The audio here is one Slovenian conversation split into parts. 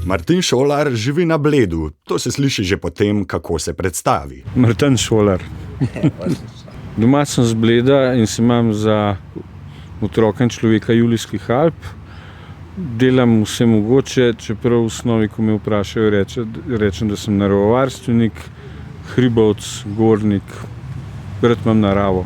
Martin Šolar živi na Bledu. To se sliši že po tem, kako se predstavi. Martin Šolar. Doma sem z Bleda in se imam za otroka in človeka Julijskih Alp. Delam vse mogoče, čeprav v osnovi, ko me vprašajo, rečem, da sem naravovarstvenik, hribovec, gornik, rad imam naravo.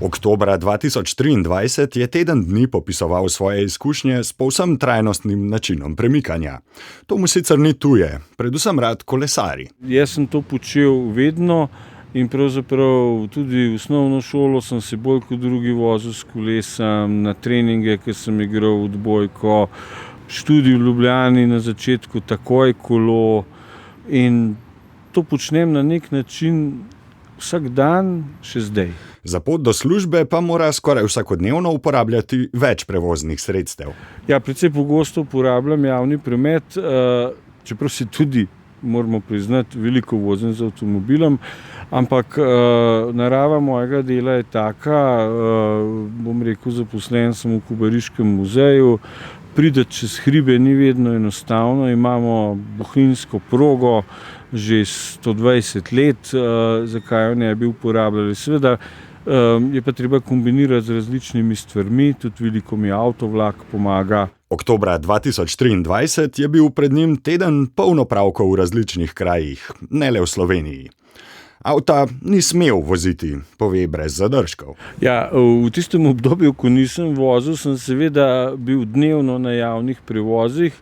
Oktobra 2023 je teden dni popisoval svoje izkušnje s povsem trajnostnim načinom premikanja. To mu sicer ni tuje, predvsem rad kolesari. Jaz sem to počel vedno in pravzaprav tudi v osnovno šolo sem se bolj kot drugi vozil s kolesom, na treninge, ker sem igral odbojko, študij v Ljubljani na začetku, takoj kolo in to počnem na nek način vsak dan še zdaj. Za pot do službe pa mora skoraj vsakodnevno uporabljati več prevoznih sredstev. Ja, precej pogosto uporabljam javni promet, čeprav si tudi, moramo priznati, veliko vozim z avtomobilom, ampak narava mojega dela je taka, bom rekel, zaposlen sem v Kobariškem muzeju, prideti čez hribe ni vedno enostavno, imamo bohinjsko progo, že 120 let, zakaj jo ne bi uporabljali. Seveda je pa treba kombinirati z različnimi stvarmi, tudi veliko mi avtovlak pomaga. Oktobra 2023 je bil pred njim teden poln opravkov v različnih krajih, ne le v Sloveniji. Avta ni smel voziti, pove brez zadržkov. Ja, v tistem obdobju, ko nisem vozil, sem seveda bil dnevno na javnih prevozih.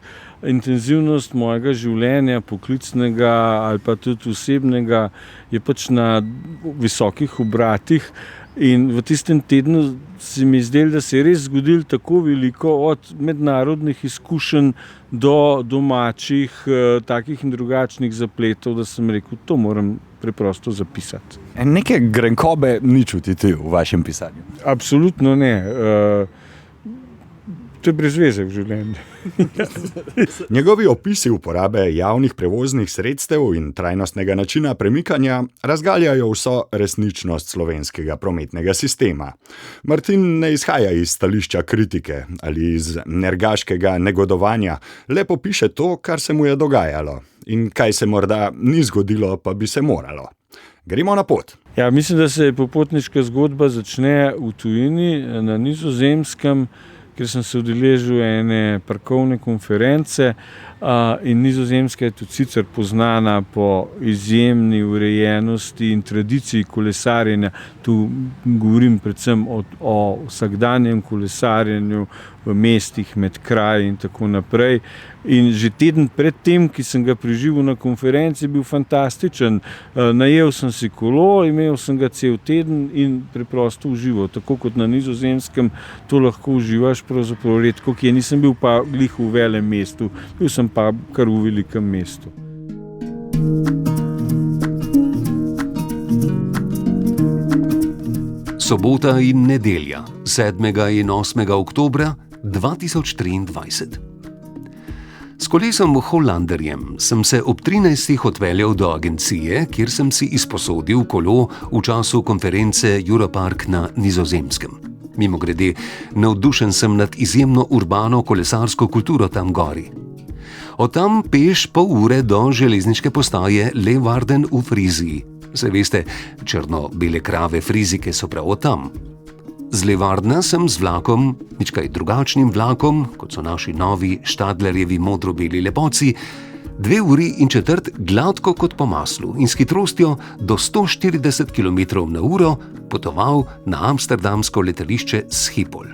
Intenzivnost mojega življenja, poklicnega ali pa tudi osebnega, je pač na visokih obratih. In v tistem tednu se mi zdelo, da se je res zgodilo tako veliko, od mednarodnih izkušenj do domačih, takih in drugačnih zapletov, da sem rekel, to moram preprosto zapisati. Neke grenkobe ni čutiti v vašem pisanju? Absolutno ne. To je brez veze v življenju. Njegovi opisi uporabe javnih prevoznih sredstev in trajnostnega načina premikanja razgaljajo vso resničnost slovenskega prometnega sistema. Martin ne izhaja iz stališča kritike ali iz nergaškega negodovanja, le popiše to, kar se mu je dogajalo in kaj se morda ni zgodilo, pa bi se moralo. Gremo na pot. Ja, mislim, da se popotniška zgodba začne v tujini, na Nizozemskem, ker sem se udeležil ene parkovne konference in Nizozemska je tudi sicer poznana po izjemni urejenosti in tradiciji kolesarjenja. Tu govorim predvsem o vsakdanjem kolesarjenju v mestih, med kraji in tako naprej. In že teden pred tem, ki sem ga preživel na konferenci, je bil fantastičen. Najel sem si kolo, imel sem ga cel teden in preprosto užival. Tako kot na Nizozemskem, to lahko uživaš pravzaprav redko, kje nisem bil pa glih v velem mestu, bil sem pa kar v velikem mestu. Sobota in nedelja, 7. in 8. oktobra 2023. S kolesom Hollanderjem sem se ob 13. odpeljal do agencije, kjer sem si izposodil kolo v času konference Europark na Nizozemskem. Mimogrede, navdušen sem nad izjemno urbano kolesarsko kulturo tam gori. Od tam peš pol ure do železniške postaje Leeuwarden v Friziji. Saj veste, črno-bele krave Frizike so prav od tam. Z Leeuwardena sem z vlakom, nič kaj drugačnim vlakom, kot so naši novi Stadlerjevi modro-beli lepoci, 2 uri in četrt gladko kot po maslu in s hitrostjo do 140 km/h potoval na amsterdamsko letališče Schiphol.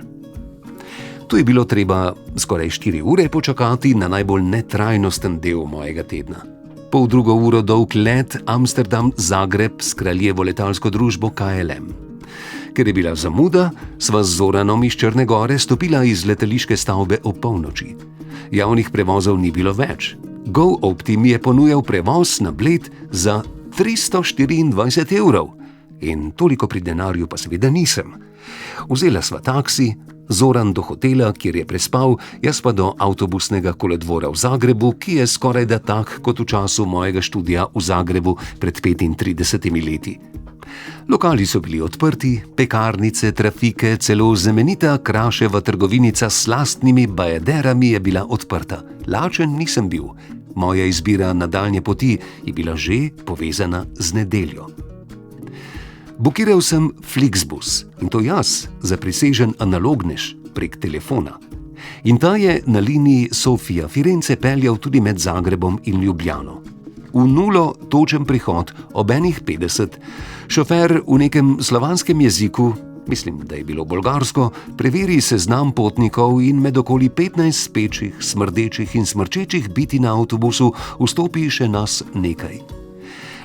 Tu je bilo treba skoraj 4 ure počakati na najbolj netrajnosten del mojega tedna. Pol drugo uro dolg let Amsterdam-Zagreb s kraljevo letalsko družbo KLM. Ker je bila zamuda, sva z Zoranom iz Črne Gore stopila iz letališke stavbe ob polnoči. Javnih prevozov ni bilo več. GoOpti mi je ponujal prevoz na Bled za 324 €. In toliko pri denarju pa seveda nisem. Vzela sva taksi, Zoran do hotela, kjer je prespal, jaz pa do avtobusnega kolodvora v Zagrebu, ki je skorajda tak kot v času mojega študija v Zagrebu pred 35 leti. Lokali so bili odprti, pekarnice, trafike, celo znamenita Kraševa trgovinica s slastnimi bajaderami je bila odprta. Lačen nisem bil. Moja izbira nadaljnje poti je bila že povezana z nedeljo. Bukiral sem Flixbus in to jaz, zaprisežen analognež, prek telefona. In ta je na liniji Sofija-Firenze peljal tudi med Zagrebom in Ljubljano. V nulo točen prihod ob 1:50, šofer v nekem slovanskem jeziku, mislim, da je bilo bolgarsko, preveri seznam potnikov in med okoli 15 spečih, smrdečih in smrčečih biti na avtobusu vstopi še nas nekaj.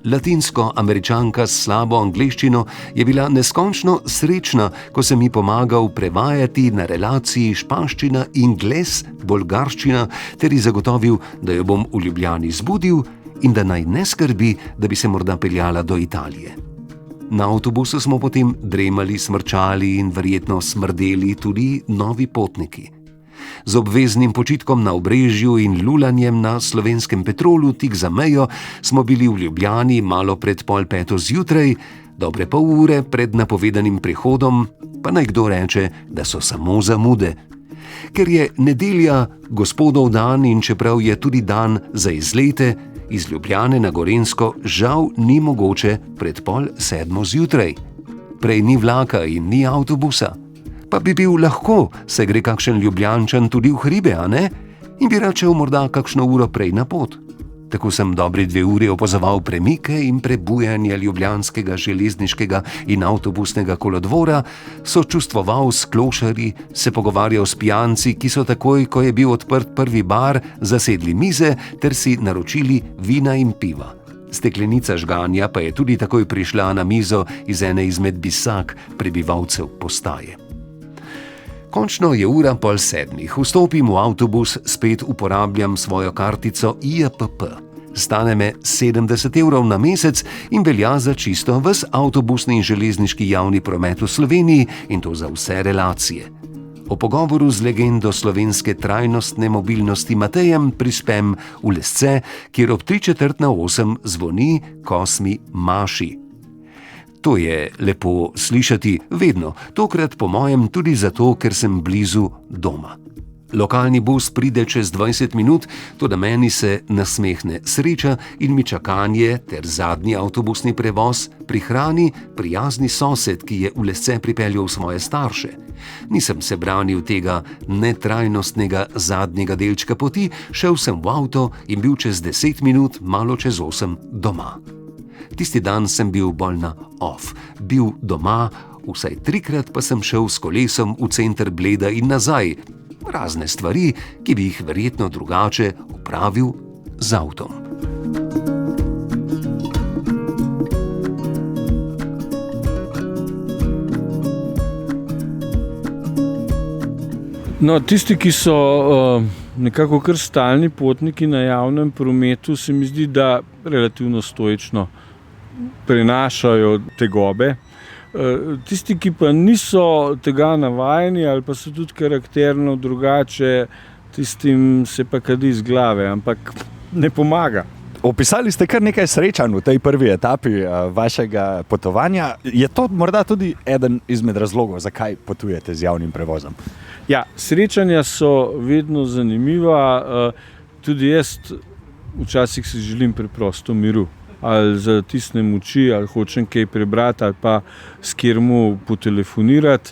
Latinsko-američanka s slabo angleščino je bila neskončno srečna, ko sem ji pomagal prevajati na relaciji španščina, ingles, bolgarščina, ter ji zagotovil, da jo bom v Ljubljani zbudil in da naj ne skrbi, da bi se morda peljala do Italije. Na avtobusu smo potem dremali, smrčali in verjetno smrdeli tudi novi potniki. Z obveznim počitkom na Obrežju in lulanjem na Slovenskem Petrolu tik za mejo smo bili v Ljubljani malo pred 4:30 zjutraj, dobre pol ure pred napovedanim prihodom, pa naj kdo reče, da so samo zamude. Ker je nedelja gospodov dan in čeprav je tudi dan za izlete, iz Ljubljane na Gorenjsko žal ni mogoče pred 6:30 zjutraj. Prej ni vlaka in ni avtobusa. Pa bi bil lahko, se gre kakšen Ljubljančan tudi v hribe, a ne? In bi račel morda kakšno uro prej na pot. Tako sem dobri 2 uri opazoval premike in prebujanje ljubljanskega železniškega in avtobusnega kolodvora, sočustvoval s klošarji, se pogovarjal s pijanci, ki so takoj, ko je bil odprt prvi bar, zasedli mize ter si naročili vina in piva. Steklenica žganja pa je tudi takoj prišla na mizo iz ene izmed bisak prebivalcev postaje. Končno je ura 6:30, vstopim v avtobus, spet uporabljam svojo kartico IAPP. Stane me 70 evrov na mesec in velja za čisto ves avtobusni in železniški javni promet v Sloveniji in to za vse relacije. O pogovoru z legendo slovenske trajnostne mobilnosti Matejem prispem v Lesce, kjer ob 7:45 zvoni Kosmi Maši. To je lepo slišati vedno, tokrat po mojem tudi zato, ker sem blizu doma. Lokalni bus pride čez 20 minut, toda meni se nasmehne sreča in mi čakanje ter zadnji avtobusni prevoz prihrani prijazni sosed, ki je v Lesce pripeljal svoje starše. Nisem se branil tega netrajnostnega zadnjega delčka poti, šel sem v avto in bil čez 10 minut malo čez 8 doma. Tisti dan sem bil bolj na off, bil doma, vsaj 3-krat pa sem šel s kolesom v center Bleda in nazaj. Razne stvari, ki bi jih verjetno drugače opravil z avtom. No, tisti, ki so nekako kar stalni potniki na javnem prometu, se mi zdi, da relativno stoično prenašajo tegobe. Tisti, ki pa niso tega navajeni ali pa so tudi karakterno drugače, tistim se pa kadi iz glave, ampak ne pomaga. Opisali ste kar nekaj srečanj v tej prvi etapi vašega potovanja. Je to morda tudi eden izmed razlogov, zakaj potujete z javnim prevozom? Ja, srečanja so vedno zanimiva. Tudi jaz včasih si želim preprosto miru. Ali zatisnem oči, ali hočem kaj prebrati, ali pa s kjermu potelefonirati.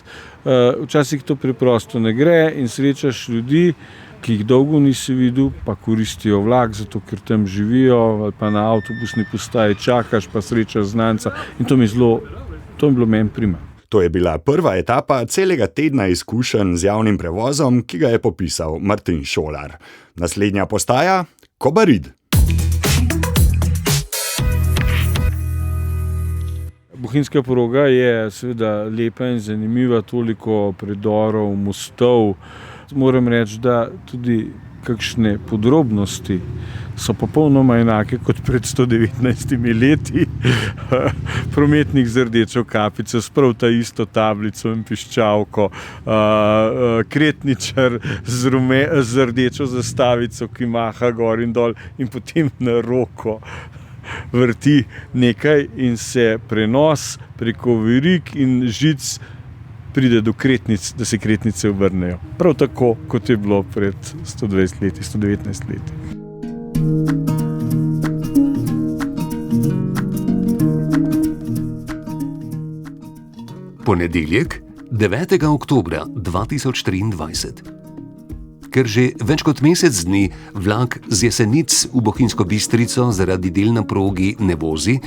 Včasih to preprosto ne gre in srečaš ljudi, ki jih dolgo nisi videl, pa koristijo vlak, zato ker tam živijo, ali pa na avtobusni postaji čakaš, pa srečaš znanca. In to mi je bilo meni prima. To je bila prva etapa celega tedna izkušenj z javnim prevozom, ki ga je popisal Martin Šolar. Naslednja postaja Kobarid. Bohinjska proga je seveda lepa in zanimiva, toliko predorov, mostov. Moram reči, da tudi kakšne podrobnosti so popolnoma enake kot pred 119 leti. Prometnik z rdečo kapico, sprav ta isto tablico in piščalko, kretničar z rdečo zastavico, ki maha gor in dol in potem na roko vrti nekaj in se prenos preko verig in žic pride do kretnic, da se kretnice obrnejo. Prav tako, kot je bilo pred 120 leti, 119 leti. Ponedeljek, 9. oktobra 2023. Ker že več kot mesec dni vlak z Jesenic v Bohinjsko Bistrico zaradi del na progi ne vozi,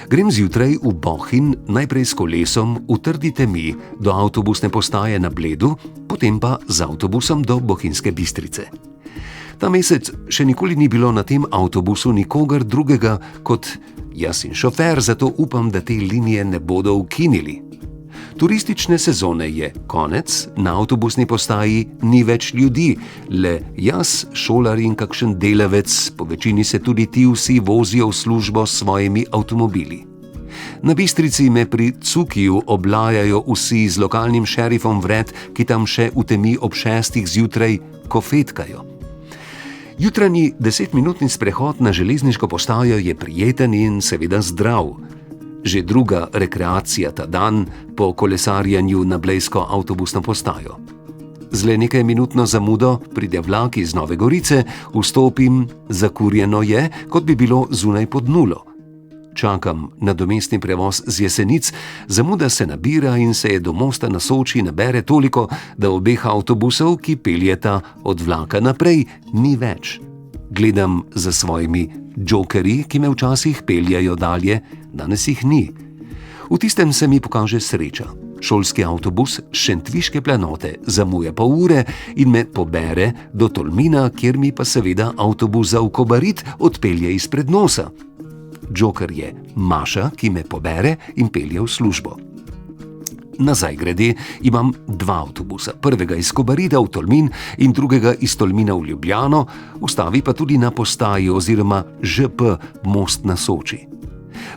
grem zjutraj v Bohinj najprej s kolesom v trdi temi do avtobusne postaje na Bledu, potem pa z avtobusom do Bohinjske Bistrice. Ta mesec še nikoli ni bilo na tem avtobusu nikogar drugega kot jaz in šofer, zato upam, da te linije ne bodo ukinili. Turistične sezone je konec, na avtobusni postaji ni več ljudi, le jaz, šolar in kakšen delavec, po večini se tudi ti vsi vozijo v službo s svojimi avtomobili. Na Bistrici me pri Cukiju oblajajo vsi z lokalnim šerifom vred, ki tam še v temi ob 6. zjutraj kofetkajo. Jutranji 10-minutni sprehod na železniško postajo je prijeten in seveda zdrav. Že druga rekreacija ta dan po kolesarjenju na blejsko avtobusno postajo. Z le nekaj minutno zamudo pride vlak iz Nove Gorice, vstopim, zakurjeno je, kot bi bilo zunaj pod nulo. Čakam nadomestni prevoz z Jesenic, zamuda se nabira in se je do mosta na Soči nabere toliko, da obeh avtobusov, ki peljeta od vlaka naprej, ni več. Gledam za svojimi džokerji, ki me včasih peljajo dalje, danes jih ni. V tistem se mi pokaže sreča. Šolski avtobus Šentviške planote zamuja pol ure in me pobere do Tolmina, kjer mi pa seveda avtobus za v Kobarid odpelje izpred nosa. Džoker je Maša, ki me pobere in pelje v službo. Nazaj grede imam dva avtobusa, prvega iz Kobarida v Tolmin in drugega iz Tolmina v Ljubljano, ustavi pa tudi na postaji oziroma ŽP Most na Soči.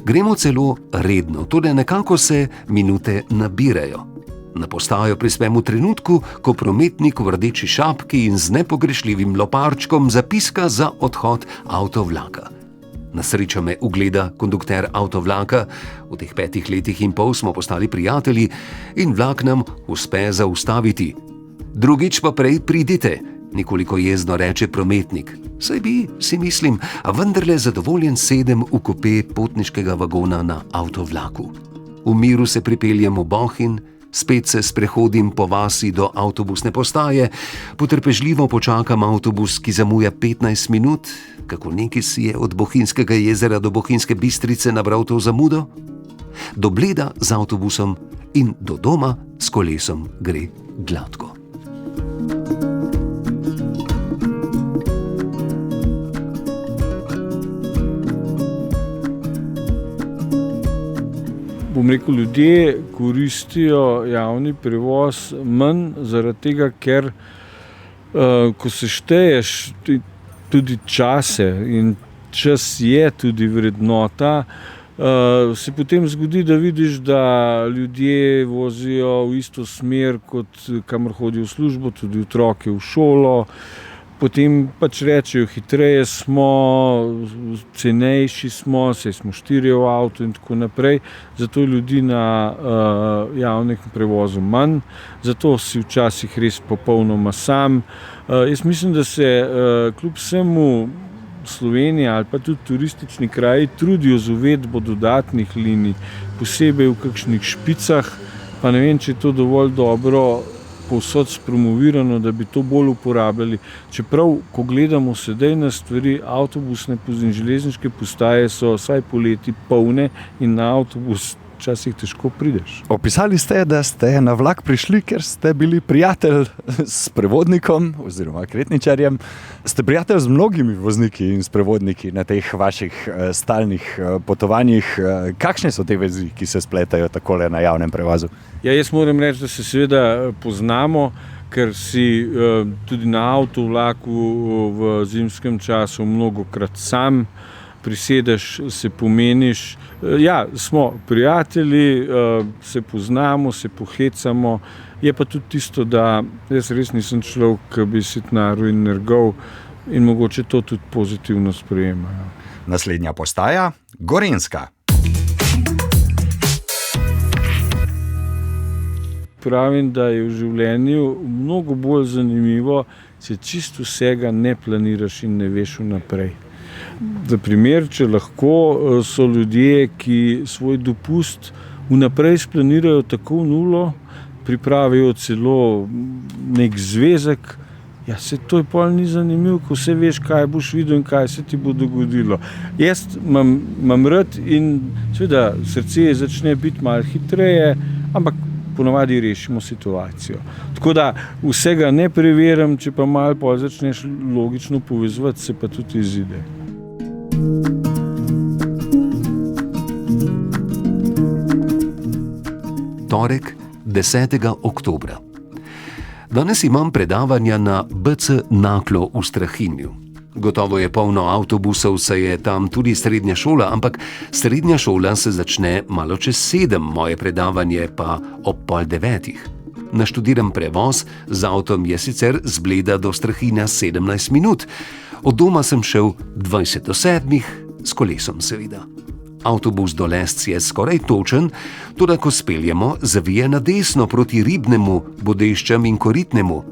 Gremo celo redno, toda nekako se minute nabirajo. Na postajo prispem v trenutku, ko prometnik v rdeči šapki in z nepogrešljivim loparčkom zapiska za odhod avtovlaka. Na srečo me ugleda kondukter avtovlaka, v teh 5 letih in pol smo postali prijatelji in vlak nam uspe zaustaviti. Drugič pa prej pridite, nekoliko jezno reče prometnik. Saj bi, si mislim, a vendarle zadovoljen sedem v kupe potniškega vagona na avtovlaku. V miru se pripeljem v Bohinj, spet se sprehodim po vasi do avtobusne postaje, potrpežljivo počakam avtobus, ki zamuja 15 minut, kako neki si je od Bohinjskega jezera do Bohinjske Bistrice nabral to zamudo. Do Bleda z avtobusom in do doma s kolesom gre gladko. Bom rekel, ljudje koristijo javni prevoz manj zaradi tega, ker ko se šteješ tudi čase in čas je tudi vrednota, se potem zgodi, da vidiš, da ljudje vozijo v isto smer, kot kamor hodijo v službo, tudi otroke v šolo. Potem pač rečejo, hitreje smo, cenejši smo, saj smo 4 v avtu in tako naprej. Zato ljudi na javnem prevozu manj, zato si včasih res popolnoma sam. Jaz mislim, da se kljub vsemu Slovenija ali pa tudi turistični kraji trudijo z uvedbo dodatnih linij, posebej v kakšnih špicah, pa ne vem, če je to dovolj dobro povsod spromovirano, da bi to bolj uporabljali. Čeprav, ko gledamo sedaj na stvari, avtobusne in železniške postaje so vsaj poleti polne in na avtobus včasih težko prideš. Opisali ste, da ste na vlak prišli, ker ste bili prijatelj s prevodnikom oziroma kretničarjem. Ste prijatelj z mnogimi vozniki in sprevodniki na teh vaših stalnih potovanjih. Kakšne so te vezi, ki se spletajo takole na javnem prevozu? Ja, jaz moram reči, da se seveda poznamo, ker si tudi na avtovlaku v zimskem času mnogokrat sam prisedeš, se pomeniš. Ja, smo prijatelji, se poznamo, se pohecamo. Je pa tudi tisto, da jaz res nisem človek, ki bi sitnaril in nergal in mogoče to tudi pozitivno sprejemajo. Naslednja postaja, Gorenjska. Pravim, da je v življenju mnogo bolj zanimivo, če čisto vsega ne planiraš in ne veš vnaprej. Za primer, če lahko, so ljudje, ki svoj dopust vnaprej splanirajo tako v nulo, pripravijo celo nek zvezek. Ja, se to je pol ni zanimivo, ko vse veš, kaj boš videl in kaj se ti bo dogodilo. Jaz imam rad in seveda srce začne biti malo hitreje, ampak ponavadi rešimo situacijo. Tako da vsega ne preverim, če pa malo pol začneš logično povezovati, se pa tudi izide. Torek, 10. oktobra. Danes imam predavanja na BC Naklo v Strahinju. Gotovo je polno avtobusov, saj je tam tudi srednja šola, ampak srednja šola se začne malo čez 7, moje predavanje pa ob 8:30. Naštudiram prevoz, z avtom je sicer z Bleda do Strahinja 17 minut. Od doma sem šel 6:20, s kolesom seveda. Avtobus do Lesc je skoraj točen, toda ko speljemo, zavije na desno proti Ribnemu, Bodeščam in Koritnemu.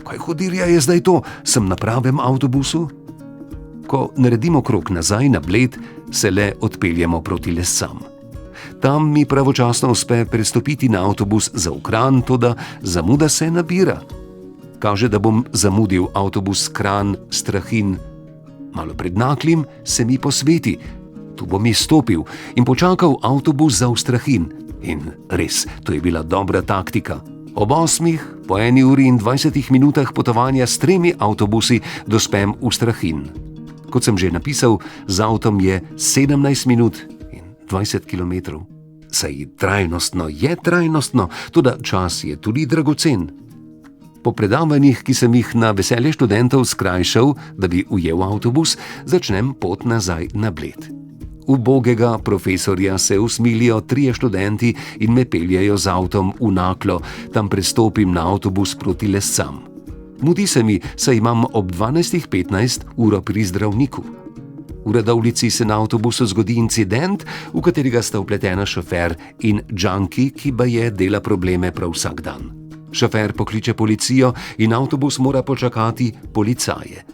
Kaj hudirja je zdaj to? Sem na pravem avtobusu? Ko naredimo krog nazaj na Bled, se le odpeljemo proti Lescam. Tam mi pravočasno uspe prestopiti na avtobus za v Kranj, toda zamuda se nabira. Kaže, da bom zamudil avtobus Kranj, Strahinj. Malo pred Naklim se mi posveti. Tu bom izstopil in počakal avtobus za v Strahinj. In res, to je bila dobra taktika. Ob 8, po 1 uri in 20 minutah potovanja s 3 avtobusi dospem v Strahinj. Kot sem že napisal, z avtom je 17 minut in 20 kilometrov. Saj trajnostno je trajnostno, toda čas je tudi dragocen. Po predavanjih, ki sem jih na veselje študentov skrajšal, da bi ujel avtobus, začnem pot nazaj na Bled. Ubogega profesorja se usmilijo 3 študenti in me peljejo z avtom v Naklo, tam prestopim na avtobus proti Lescam. Mudi se mi, saj imam ob 12:15 uro pri zdravniku. V Radovljici se na avtobusu zgodi incident, v katerega sta vpletena šofer in džanki, ki baje dela probleme prav vsak dan. Šofer pokliče policijo in avtobus mora počakati policaje.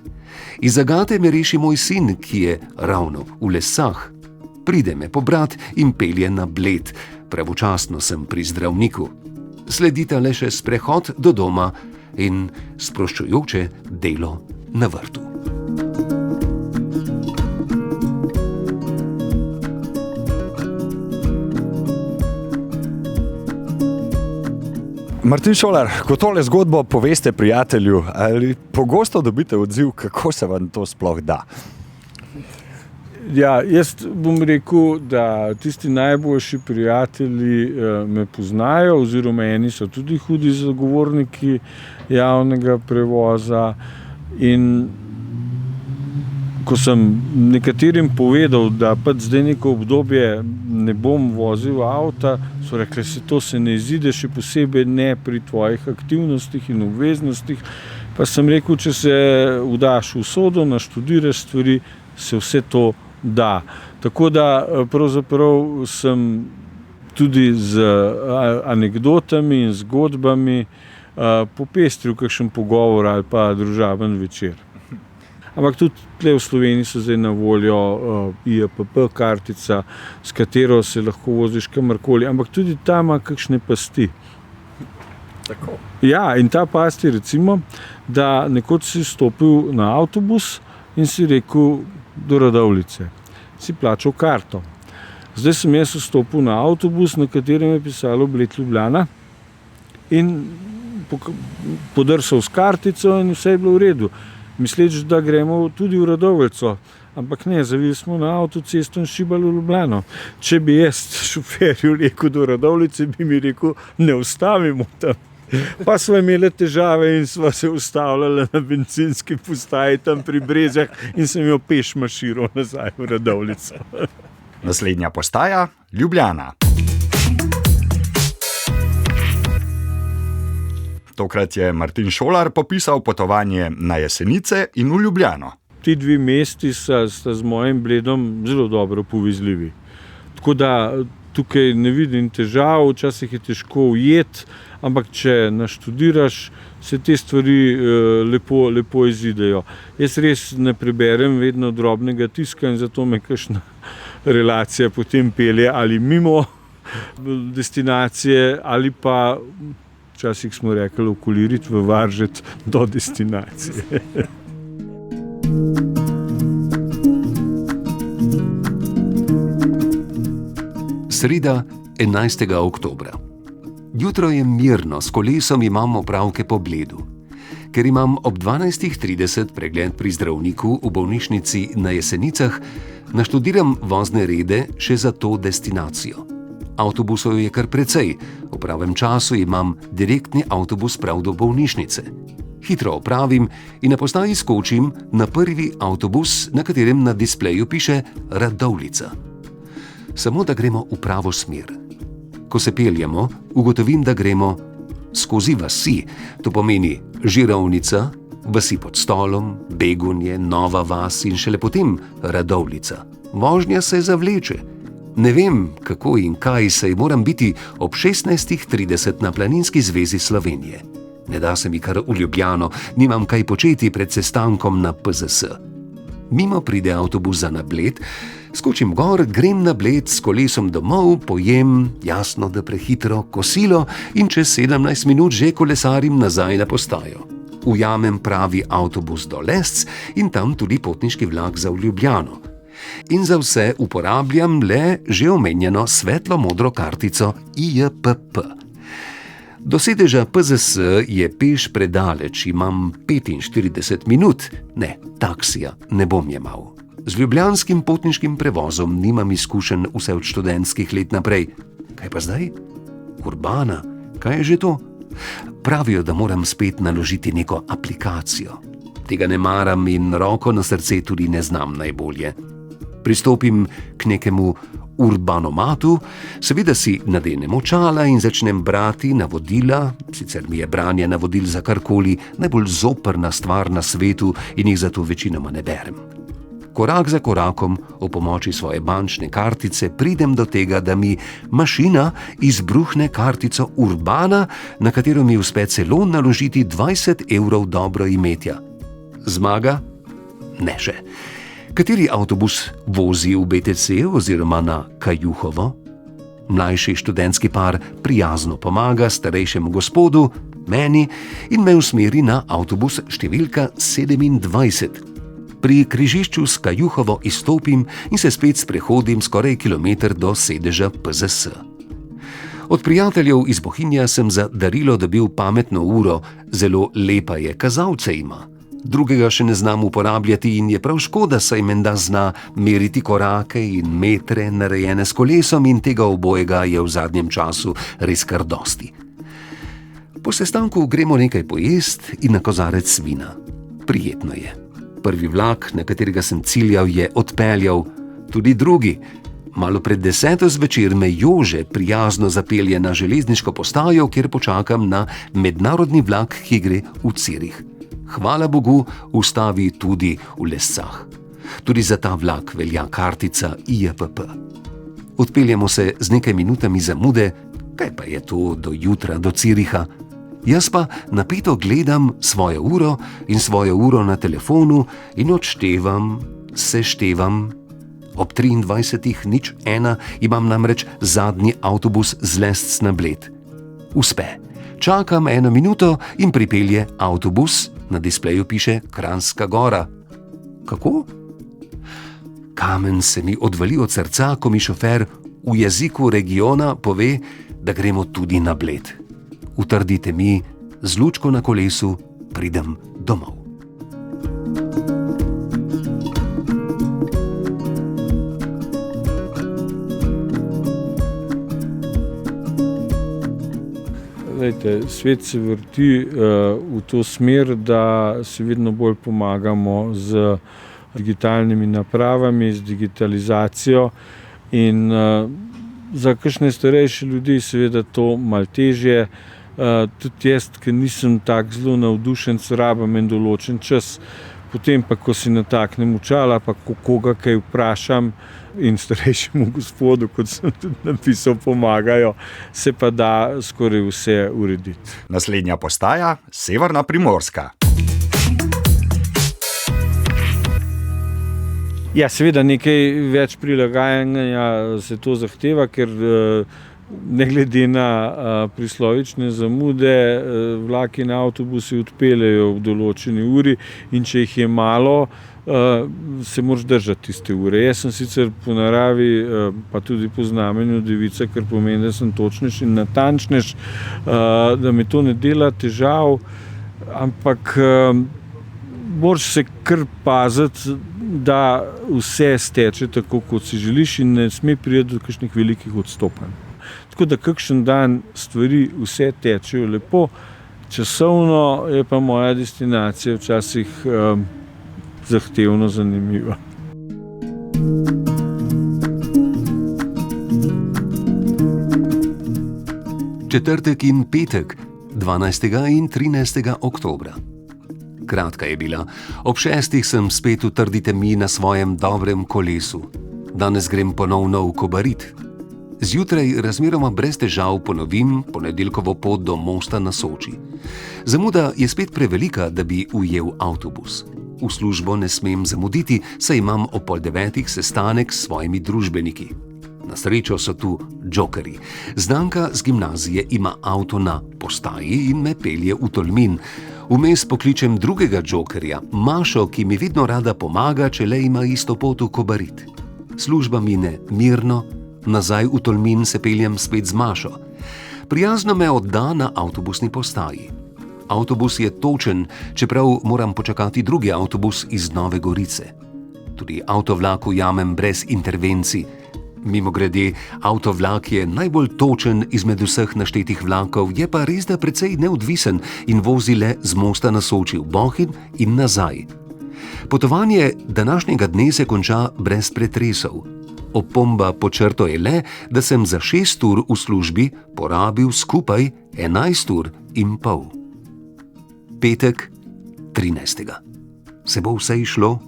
Iz zagate me reši moj sin, ki je ravno v Lescah. Pride me pobrat in pelje na Bled. Pravočasno sem pri zdravniku. Sledita le še sprehod do doma in sproščujoče delo na vrtu. Martin Šolar, ko tole zgodbo poveste prijatelju, ali pogosto dobite odziv, kako se vam to sploh da? Ja, jaz bom rekel, da tisti najboljši prijatelji me poznajo, oziroma eni so tudi hudi zagovorniki javnega prevoza. In ko sem nekaterim povedal, da pač zdaj neko obdobje ne bom vozil avta, so rekli, to se ne izide, še posebej ne pri tvojih aktivnostih in obveznostih. Pa sem rekel, če se vdaš v usodo, naštudiraš stvari, se vse to da. Tako da pravzaprav sem tudi z anekdotami in zgodbami popestril kakšen pogovor ali pa družaben večer. Ampak tudi tle v Sloveniji so zdaj na voljo IAPP kartica, s katero se lahko voziš kamorkoli, ampak tudi ta ima kakšne pasti. Tako. Ja, in ta past je recimo, da nekoč si stopil na avtobus in si rekel do Radovljice. Si plačal karto. Zdaj sem jaz vstopil na avtobus, na katerem je pisalo Bled Ljubljana in podrsal s kartico in vse je bilo v redu. Misleč, da gremo tudi v Radovljico, ampak ne, zavili smo na avtocesto in šibali v Ljubljano. Če bi jaz šoferju rekel do Radovljice, bi mi rekel, ne ustavimo tam. Pa smo imeli težave in smo se ustavljali na bencinski postaji tam pri Brezjah in sem jo peš maširal nazaj v Radovljico. Naslednja postaja Ljubljana. Tokrat je Martin Šolar popisal potovanje na Jesenice in v Ljubljano. Ti 2 mesti sta z mojim Bledom zelo dobro povezljivi. Tako da tukaj ne vidim težav, včasih je težko ujeti, ampak če naštudiraš, se te stvari lepo izidejo. Jaz res ne preberem vedno drobnega tiska in zato me kakšna relacija potem pelje ali mimo destinacije ali pa, včasih smo rekli, okoliriti v Varžet do destinacije. Sreda, 11. oktobra. Jutro je mirno, s kolesom imam opravke po Bledu. Ker imam ob 12:30 pregled pri zdravniku v bolnišnici na Jesenicah, naštudiram vozne rede še za to destinacijo. Avtobusov je kar precej, v pravem času imam direktni avtobus prav do bolnišnice. Hitro opravim in na postaji skočim na prvi avtobus, na katerem na displeju piše Radovljica. Samo da gremo v pravo smer. Ko se peljemo, ugotovim, da gremo skozi vasi, to pomeni Žirovnica, vasi pod Stolom, Begunje, Nova vas in šele potem Radovljica. Vožnja se zavleče. Ne vem, kako in kaj, saj moram biti ob 16:30 na Planinski zvezi Slovenije. Ne da se mi kar v Ljubljano, nimam kaj početi pred sestankom na PZS. Mimo pride avtobus za na Bled, skočim gor, grem na Bled s kolesom domov, pojem, jasno, da prehitro, kosilo in čez 17 minut že kolesarim nazaj na postajo. Ujamem pravi avtobus do Lesc in tam tudi potniški vlak za v Ljubljano. In za vse uporabljam le že omenjeno svetlo-modro kartico IJPP. Do sedeža PZS je peš predaleč, imam 45 minut, ne, taksija ne bom jemal. Z ljubljanskim potniškim prevozom nimam izkušenj vse od študentskih let naprej. Kaj pa zdaj? Urbana, kaj je že to? Pravijo, da moram spet naložiti neko aplikacijo. Tega ne maram in roko na srce tudi ne znam najbolje. Pristopim k nekemu urbanomatu, seveda si nadenem očala in začnem brati navodila, sicer mi je branje navodil za karkoli najbolj zoprna stvar na svetu in jih zato večinoma ne berem. Korak za korakom, ob pomoči svoje bančne kartice, pridem do tega, da mi mašina izbruhne kartico Urbana, na katero mi uspe celo naložiti 20 evrov dobroimetja. Zmaga? Ne še. Kateri avtobus vozi v BTC oziroma na Kajuhovo? Mlajši študentski par prijazno pomaga starejšemu gospodu, meni, in me usmeri na avtobus številka 27. Pri križišču s Kajuhovo izstopim in se spet sprehodim skoraj kilometer do sedeža PZS. Od prijateljev iz Bohinja sem za darilo dobil pametno uro, zelo lepa je, kazalce ima. Drugega še ne znam uporabljati in je prav škoda, saj menda zna meriti korake in metre narejene s kolesom in tega obojega je v zadnjem času res kar dosti. Po sestanku gremo nekaj pojest in na kozarec vina. Prijetno je. Prvi vlak, na katerega sem ciljal, je odpeljal, tudi drugi. Malo pred 10. zvečer me Jože prijazno zapelje na železniško postajo, kjer počakam na mednarodni vlak, ki gre v Cirih. Hvala Bogu, ustavi tudi v Lescah. Tudi za ta vlak velja kartica IJPP. Odpeljemo se z nekaj minutami zamude, kaj pa je to do jutra, do Ciriha. Jaz pa napeto gledam svojo uro in svojo uro na telefonu in odštevam, seštevam. Ob 23:01 imam namreč zadnji avtobus z Lesc na Bled. Uspe. Čakam 1 minuto in pripelje avtobus, na displeju piše Kranjska Gora. Kako? Kamen se mi odvali od srca, ko mi šofer v jeziku regiona pove, da gremo tudi na Bled. Utrdite mi, z lučko na kolesu pridem domov. Svet se vrti v to smer, da si vedno bolj pomagamo z digitalnimi napravami, z digitalizacijo in za kakšne starejše ljudi seveda to malo težje. Tudi jaz, ker nisem tak zelo navdušen, rabim en določen čas. Potem pa, ko si nataknem očala, pa koga kaj vprašam, in starejšemu gospodu, kot sem tudi napisal, pomagajo, se pa da skoraj vse urediti. Naslednja postaja, Severna Primorska. Ja, seveda nekaj več prilagajanja se to zahteva, ker ne glede na prislovične zamude, vlaki in avtobusi odpeljejo v določeni uri in če jih je malo, se moraš držati tiste ure. Jaz sem sicer po naravi, pa tudi po znamenju devica, kar pomeni, da sem točnejš in natančnejš, da mi to ne dela težav, ampak moraš se kar paziti, da vse steče tako, kot si želiš in ne sme priti do kakšnih velikih odstopanj. Tako da kakšen dan stvari vse tečejo lepo, časovno je pa moja destinacija včasih zahtevno zanimiva. Četrtek in petek, 12. in 13. oktobra. Kratka je bila. Ob 6. sem spet v trdi temi na svojem dobrem kolesu. Danes grem ponovno v Kobarid. Zjutraj razmeroma brez težav ponovim ponedeljkovo pot do mosta na Soči. Zamuda je spet prevelika, da bi ujel avtobus. V službo ne smem zamuditi, saj imam ob 8:30 sestanek s svojimi družbeniki. Na srečo so tu džokerji. Znanka z gimnazije ima avto na postaji in me pelje v Tolmin. Vmes pokličem drugega džokerja, Mašo, ki mi vedno rada pomaga, če le ima isto pot v Kobarid. Služba mine mirno, nazaj v Tolmin se peljem spet z Mašo. Prijazno me odda na avtobusni postaji. Avtobus je točen, čeprav moram počakati drugi avtobus iz Nove Gorice. Tudi avtovlak ujamem brez intervencij. Mimogrede, avtovlak je najbolj točen izmed vseh naštetih vlakov, je pa res da precej neodvisen in vozi le z mosta na Soči v Bohinj in nazaj. Potovanje današnjega dne se konča brez pretresov. Opomba pod črto je le, da sem za 6 ur v službi porabil skupaj 11 ur in pol. Petek, 13. Se bo vse išlo?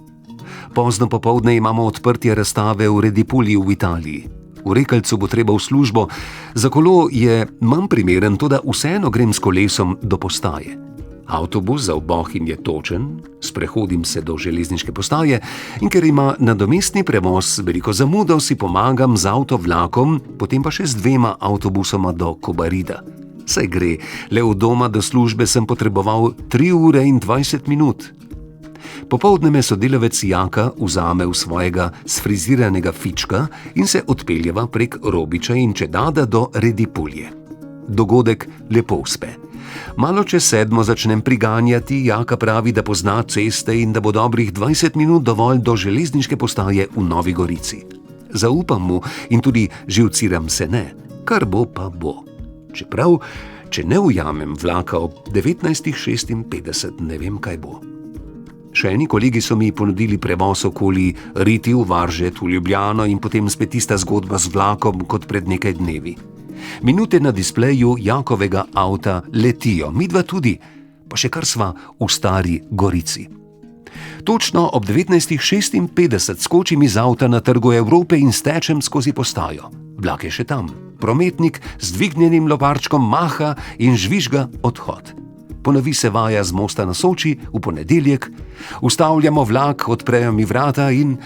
Pozno popoldne imamo odprtje razstave v Redipulji v Italiji. V Rekelcu bo treba v službo, za kolo je manj primeren, toda vseeno grem s kolesom do postaje. Avtobus za v Bohinj je točen, sprehodim se do železniške postaje in ker ima nadomestni prevoz veliko zamudo, si pomagam z avtovlakom, potem pa še z 2 avtobusoma do Kobarida. Saj gre, le od doma do službe sem potreboval 3 ure in 20 minut. Popoldne me sodelavec Jaka vzame v svojega sfriziranega fička in se odpeljeva prek Robiča in Čedada do Redipulje. Dogodek lepo uspe. Malo čez 7 začnem priganjati, Jaka pravi, da pozna ceste in da bo dobrih 20 minut dovolj do železniške postaje v Novi Gorici. Zaupam mu in tudi živciram se ne, kar bo pa bo. Čeprav, če ne ujamem vlaka ob 19:56, ne vem, kaj bo. Še eni kolegi so mi ponudili prevoz okoli Riti v Varžet v Ljubljano in potem spet tista zgodba z vlakom kot pred nekaj dnevi. Minute na displeju Jakovega avta letijo, midva tudi, pa še kar sva v Stari Gorici. Točno ob 19:56 skočim iz avta na Trgu Evrope in stečem skozi postajo. Vlak je še tam. Prometnik z dvignjenim loparčkom maha in žvižga odhod. Ponovi se vaja z mosta na Soči v ponedeljek, ustavljamo vlak, odprejo mi vrata in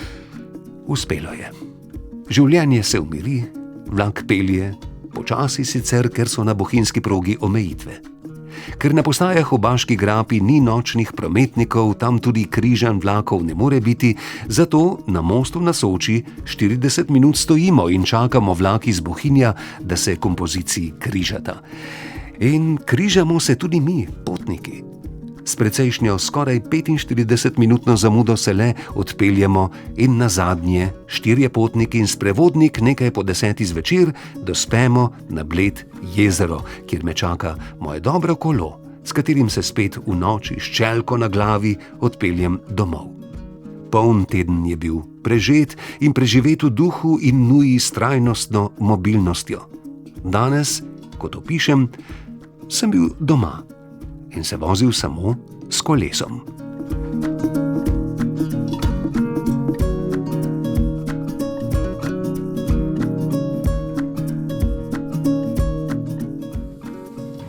uspelo je. Življenje se umiri, vlak pelje, počasi sicer, ker so na bohinjski progi omejitve. Ker na postajah v Baški grapi ni nočnih prometnikov, tam tudi križanj vlakov ne more biti, zato na mostu na Soči 40 minut stojimo in čakamo vlak iz Bohinja, da se kompoziciji križata. In križamo se tudi mi, potniki. S precejšnjo skoraj 45-minutno zamudo se le odpeljemo in nazadnje 4 potniki in sprevodnik nekaj po 10 zvečer dospemo na Bled jezero, kjer me čaka moje dobro kolo, s katerim se spet v noči s čelko na glavi odpeljem domov. Poln teden je bil, prežet in preživet v duhu in nuji s trajnostno mobilnostjo. Danes, kot opišem, sem bil doma in se vozil samo s kolesom.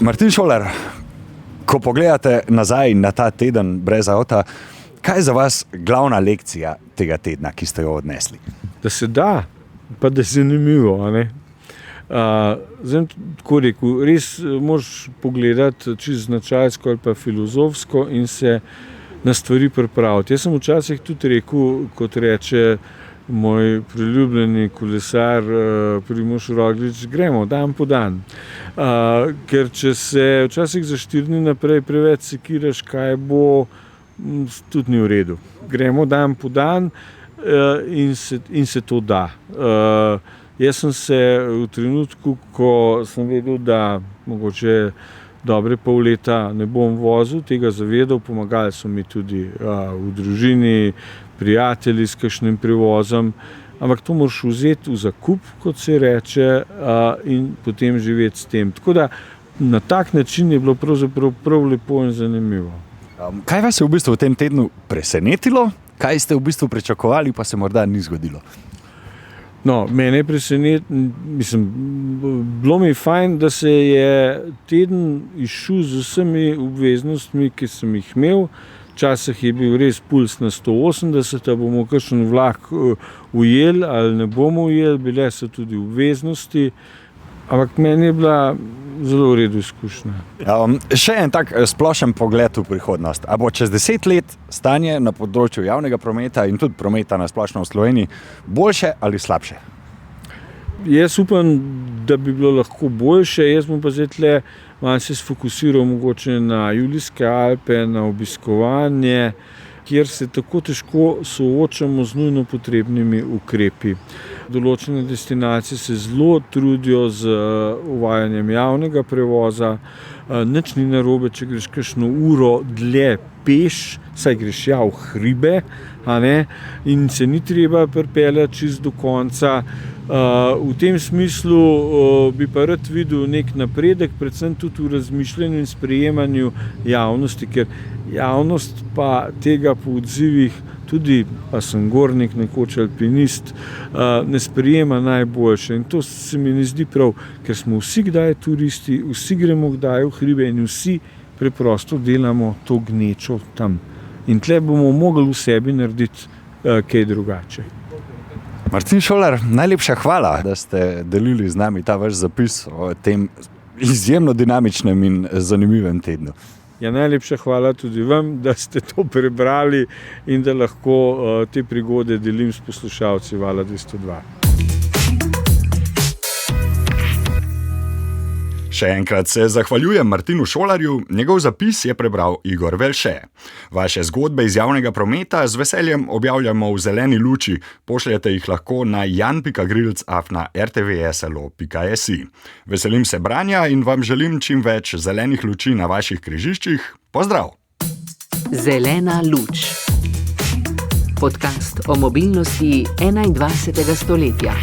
Martin Šolar, ko pogledate nazaj na ta teden brez avta, kaj je za vas glavna lekcija tega tedna, ki ste jo odnesli? Da se da, pa da je zanimivo. A ne? Zdaj, tako rekel, res moraš pogledati čisto značajsko ali pa filozofsko in se na stvari pripraviti. Jaz sem včasih tudi rekel, kot reče moj priljubljeni kolesar Primož Roglič, gremo dan po dan. Ker če se včasih za 4 dni naprej preveč sekiraš, kaj bo, tudi ni v redu. Gremo dan po dan in se to da. Jaz sem se v trenutku, ko sem vedel, da mogoče dobre pol leta ne bom vozil, tega zavedal, pomagali so mi tudi v družini, prijatelji s kakšnim prevozom, ampak to moraš vzeti v zakup, kot se reče, in potem živeti s tem. Tako da na tak način je bilo pravzaprav prav lepo in zanimivo. Kaj vas je v bistvu v tem tednu presenetilo? Kaj ste v bistvu pričakovali, pa se morda ni zgodilo? No, mene je bilo mi je fajn, da se je teden izšel z vsemi obveznostmi, ki sem jih imel. Včasih je bil res puls na 180, da bomo kakšen vlak ujeli ali ne bomo ujeli, bile so tudi obveznosti, ampak meni je bila zelo v redu izkušnja. Še en tak splošen pogled v prihodnost. A bo čez 10 let stanje na področju javnega prometa in tudi prometa na splošno v Sloveniji boljše ali slabše? Jaz upam, da bi bilo lahko boljše, jaz bom pa zdaj tle malo se sfokusiral mogoče na Julijske Alpe, na obiskovanje, kjer se tako težko soočamo z nujno potrebnimi ukrepi. Določene destinacije se zelo trudijo z uvajanjem javnega prevoza, nič ni narobe, če greš kakšno uro dlje peš, saj greš v hribe, a ne, in se ni treba pripeljati čisto do konca. V tem smislu bi pa rad videl nek napredek, predvsem tudi v razmišljanju in sprejemanju javnosti, ker javnost pa tega po odzivih, tudi pa sem gornik, nekoč alpinist, ne sprejema najboljše. In to se mi ne zdi prav, ker smo vsi kdaj turisti, vsi gremo kdaj v hribe in vsi preprosto delamo to gnečo tam. In tle bomo mogli v sebi narediti kaj drugače. Martin Šolar, najlepša hvala, da ste delili z nami ta vaš zapis o tem izjemno dinamičnem in zanimivem tednu. Ja, najlepša hvala tudi vam, da ste to prebrali in da lahko te prigode delim s poslušalci Vala 202. Še enkrat se zahvaljujem Martinu Šolarju, njegov zapis je prebral Igor Velše. Vaše zgodbe iz javnega prometa z veseljem objavljamo v zeleni luči, pošljete jih lahko na jan.grilc@rtvslo.si. Veselim se branja in vam želim čim več zelenih luči na vaših križiščih. Pozdrav! Zelena luč. Podcast o mobilnosti 21. stoletja.